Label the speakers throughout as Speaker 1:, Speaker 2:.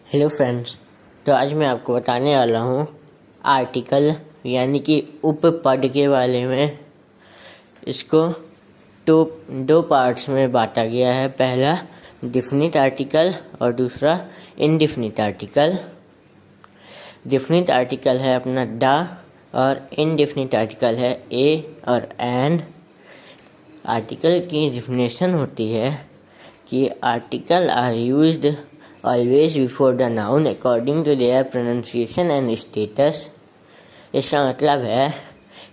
Speaker 1: Hello friends. तो आज मैं आपको बताने वाला हूँ आर्टिकल यानी कि उपपद के बारे में। इसको दो पार्ट्स में बांटा गया है। पहला डिफिनिट आर्टिकल और दूसरा इनडिफिनिट आर्टिकल। डिफिनिट आर्टिकल है अपना द और इनडिफिनिट आर्टिकल है ए और एन। आर्टिकल की डिफिनेशन होती है कि article are used always before the noun according to their pronunciation and status। इसका मतलब है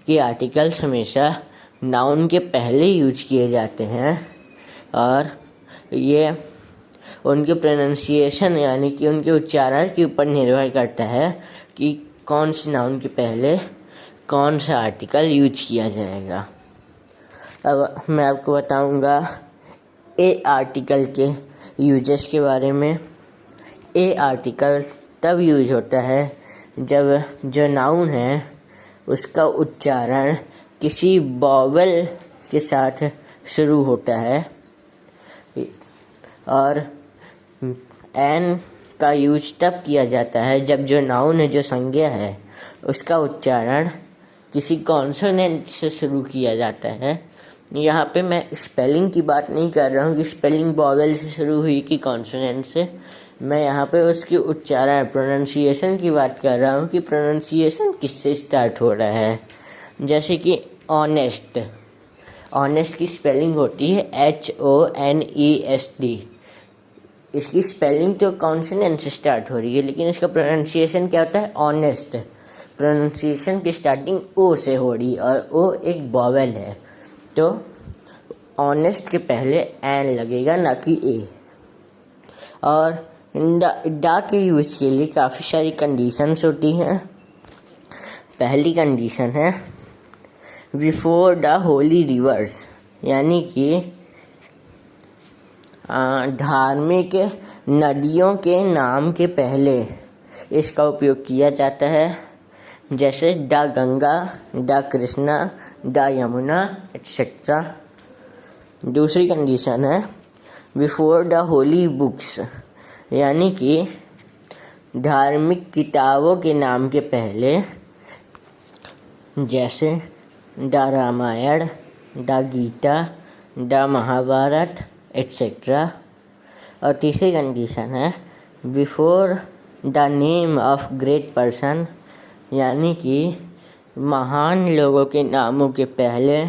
Speaker 1: कि आर्टिकल्स हमेशा नाउन के पहले यूज किए जाते हैं और ये उनके प्रोनाउंसिएशन यानी कि उनके उच्चारण के ऊपर निर्भर करता है कि कौन से नाउन के पहले कौन सा आर्टिकल यूज किया जाएगा। अब मैं आपको बताऊंगा ए आर्टिकल के यूजेस के बारे में। ए आर्टिकल तब यूज होता है जब जो नाउन है उसका उच्चारण किसी वॉवल के साथ शुरू होता है, और एन का यूज तब किया जाता है जब जो नाउन है, जो संज्ञा है, उसका उच्चारण किसी कॉन्सोनेंट से शुरू किया जाता है। यहाँ पे मैं स्पेलिंग की बात नहीं कर रहा हूँ कि स्पेलिंग वॉवेल से शुरू हुई कि कॉन्सोनेंट से। मैं यहाँ पे उसकी उच्चारण प्रोनाउंसिएशन की बात कर रहा हूँ कि प्रोनाउंसिएशन किससे स्टार्ट हो रहा है। जैसे कि ऑनेस्ट, ऑनेस्ट की स्पेलिंग होती है HONEST। इसकी स्पेलिंग तो कॉन्सोनेंट से स्टार्ट हो रही है, लेकिन इसका प्रोनाउंसिएशन क्या होता है, ऑनेस्ट। प्रोनाउंसिएशन की स्टार्टिंग ओ से हो रही और ओ एक वॉवेल है, तो ऑनेस्ट के पहले एन लगेगा, ना कि ए। और डा के यूज के लिए काफ़ी सारी कंडीशंस होती हैं। पहली कंडीशन है बिफोर द होली रिवर्स, यानी कि धार्मिक नदियों के नाम के पहले इसका उपयोग किया जाता है। जैसे the Ganga, the Krishna, the Yamuna etcetera. दूसरी कंडीशन है बिफोर द होली बुक्स, यानी कि धार्मिक किताबों के नाम के पहले, जैसे the Ramayan, the Gita, the Mahabharat etcetera. और तीसरी कंडीशन है before the name of great person, यानी कि महान लोगों के नामों के पहले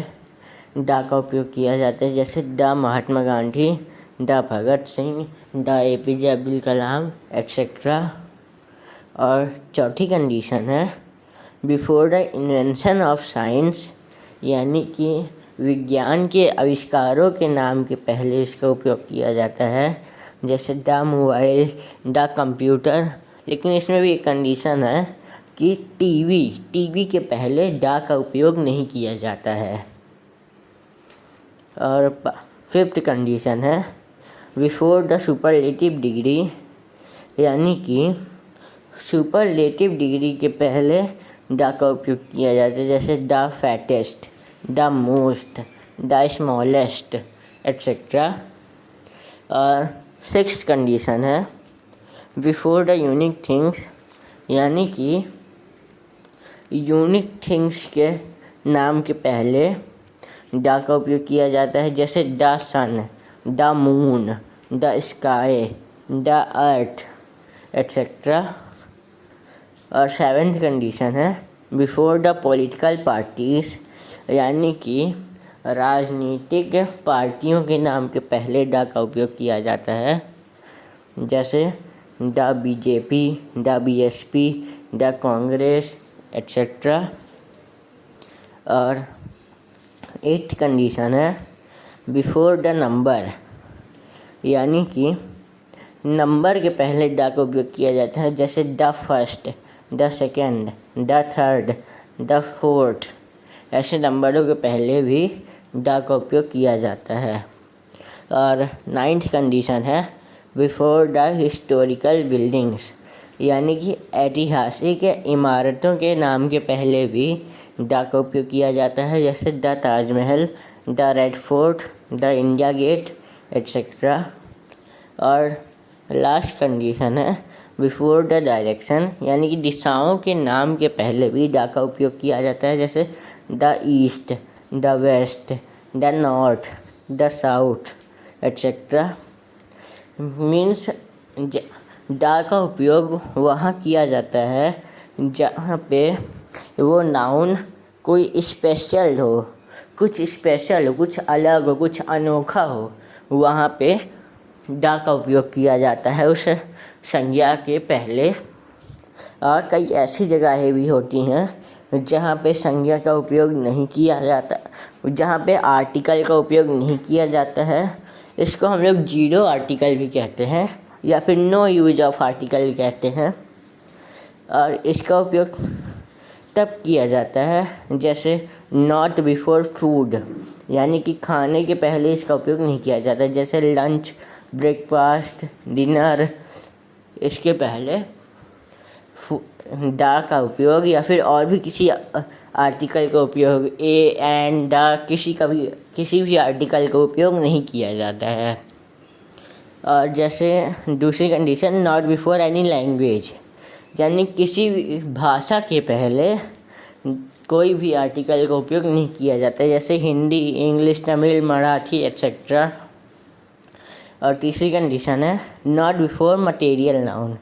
Speaker 1: द का उपयोग किया जाता है। जैसे the Mahatma Gandhi, the Bhagat Singh, the APJ Abdul Kalam etcetera. और चौथी कंडीशन है before the invention of science, यानी कि विज्ञान के आविष्कारों के नाम के पहले इसका उपयोग किया जाता है। जैसे द मोबाइल, द कंप्यूटर। लेकिन इसमें भी एक कंडीशन है कि टीवी के पहले द का उपयोग नहीं किया जाता है। और फिफ्थ कंडीशन है बिफोर द सुपरलेटिव डिग्री, यानी कि सुपरलेटिव डिग्री के पहले द का उपयोग किया जाता है। जैसे the fattest, the most, the smallest etcetera. और सिक्स्थ कंडीशन है बिफोर द यूनिक थिंग्स, यानी कि यूनिक थिंग्स के नाम के पहले द का उपयोग किया जाता है। जैसे the sun, the moon, the sky, the earth etcetera. और सेवेंथ कंडीशन है बिफोर द पॉलिटिकल पार्टीज, यानी कि राजनीतिक पार्टियों के नाम के पहले द का उपयोग किया जाता है। जैसे the BJP, the BSP, the Congress etcetera. और एट्थ कंडीशन है बिफोर द नंबर, यानी कि नंबर के पहले द का उपयोग किया जाता है। जैसे the first, the second, the third, the fourth. ऐसे नंबरों के पहले भी द का उपयोग किया जाता है। और नाइन्थ कंडीशन है बिफोर द हिस्टोरिकल बिल्डिंग्स, यानी कि ऐतिहासिक इमारतों के नाम के पहले भी द का उपयोग किया जाता है। जैसे the Taj Mahal, the Red Fort, the India Gate etcetera. और लास्ट कंडीशन है बिफोर द डायरेक्शन, यानी कि दिशाओं के नाम के पहले भी द का उपयोग किया जाता है, जैसे the east, the west, the north, the south etcetera. Means the का उपयोग वहाँ किया जाता है जहाँ पे वो नाउन कोई स्पेशल हो, कुछ अलग हो, कुछ अनोखा हो, वहाँ पे द का उपयोग किया जाता है उस संज्ञा के पहले। और कई ऐसी जगहें भी होती हैं जहाँ पे संज्ञा का उपयोग नहीं किया जाता, जहाँ पे आर्टिकल का उपयोग नहीं किया जाता है। इसको हम लोग जीरो आर्टिकल भी कहते हैं या फिर नो यूज ऑफ आर्टिकल कहते हैं। और इसका उपयोग तब किया जाता है जैसे नॉट बिफोर फूड, यानी कि खाने के पहले इसका उपयोग नहीं किया जाता, जैसे लंच, ब्रेकफास्ट, डिनर, इसके पहले द का उपयोग या फिर और भी किसी आर्टिकल का उपयोग, ए एंड द, किसी भी आर्टिकल का उपयोग नहीं किया जाता है। और जैसे दूसरी condition not before any language, यानी किसी भी भाषा के पहले कोई भी आर्टिकल का उपयोग नहीं किया जाता, जैसे हिंदी, इंग्लिश, तमिल, मराठी एट्सेट्रा। और तीसरी कंडीशन है नॉट बिफोर मटेरियल नाउन,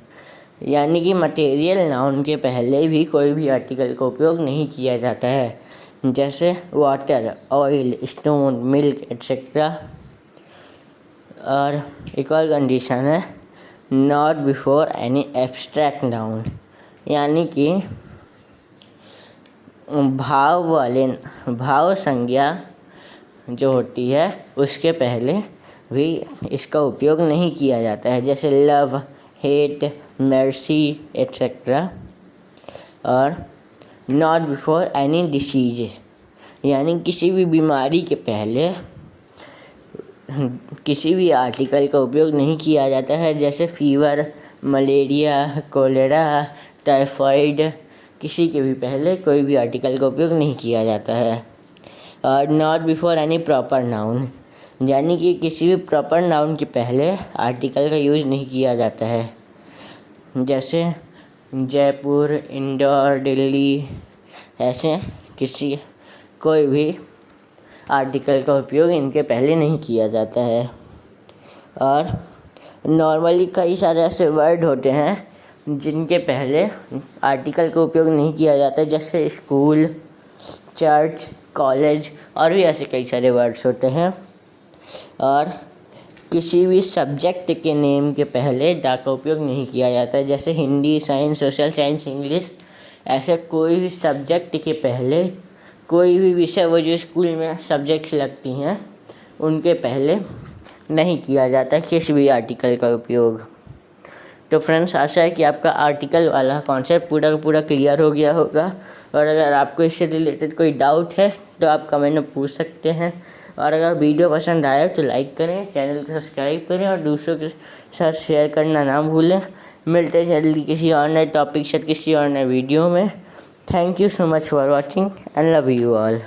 Speaker 1: यानी कि मटेरियल नाउन के पहले भी कोई भी आर्टिकल का उपयोग नहीं किया जाता है, जैसे water, oil, stone, milk etcetera. और एक और कंडीशन है not before any abstract noun, यानी कि भाव संज्ञा जो होती है उसके पहले भी इसका उपयोग नहीं किया जाता है, जैसे लव, हेट, मर्सी एट्सेट्रा। और नॉट बिफोर एनी डिसीज, यानी किसी भी बीमारी के पहले किसी भी आर्टिकल का उपयोग नहीं किया जाता है, जैसे फीवर, मलेरिया, कोलेरा, टाइफाइड, किसी के भी पहले कोई भी आर्टिकल का उपयोग नहीं किया जाता है। और not before any proper noun, यानी कि किसी भी प्रॉपर नाउन के पहले आर्टिकल का यूज नहीं किया जाता है, जैसे जयपुर, इंदौर, दिल्ली, ऐसे कोई भी आर्टिकल का उपयोग इनके पहले नहीं किया जाता है। और नॉर्मली कई सारे ऐसे वर्ड होते हैं जिनके पहले आर्टिकल का उपयोग नहीं किया जाता, जैसे स्कूल, चर्च, कॉलेज और भी ऐसे कई सारे वर्ड्स होते हैं। और किसी भी सब्जेक्ट के नेम के पहले द का उपयोग नहीं किया जाता है, जैसे Hindi, science, social science, English, ऐसे कोई भी सब्जेक्ट के पहले कोई भी विषय वो जो स्कूल में सब्जेक्ट्स लगती हैं उनके पहले नहीं किया जाता किसी भी आर्टिकल का उपयोग। तो फ्रेंड्स, आशा है कि आपका आर्टिकल वाला कॉन्सेप्ट पूरा का पूरा क्लियर हो गया होगा। और अगर आपको इससे रिलेटेड कोई डाउट है तो आप कमेंट में पूछ सकते हैं। और अगर वीडियो पसंद आए तो लाइक करें, चैनल को सब्सक्राइब करें और दूसरों के साथ शेयर करना ना भूलें। मिलते हैं जल्दी किसी और नए टॉपिक से किसी और नए वीडियो में। Thank you so much for watching and love you all.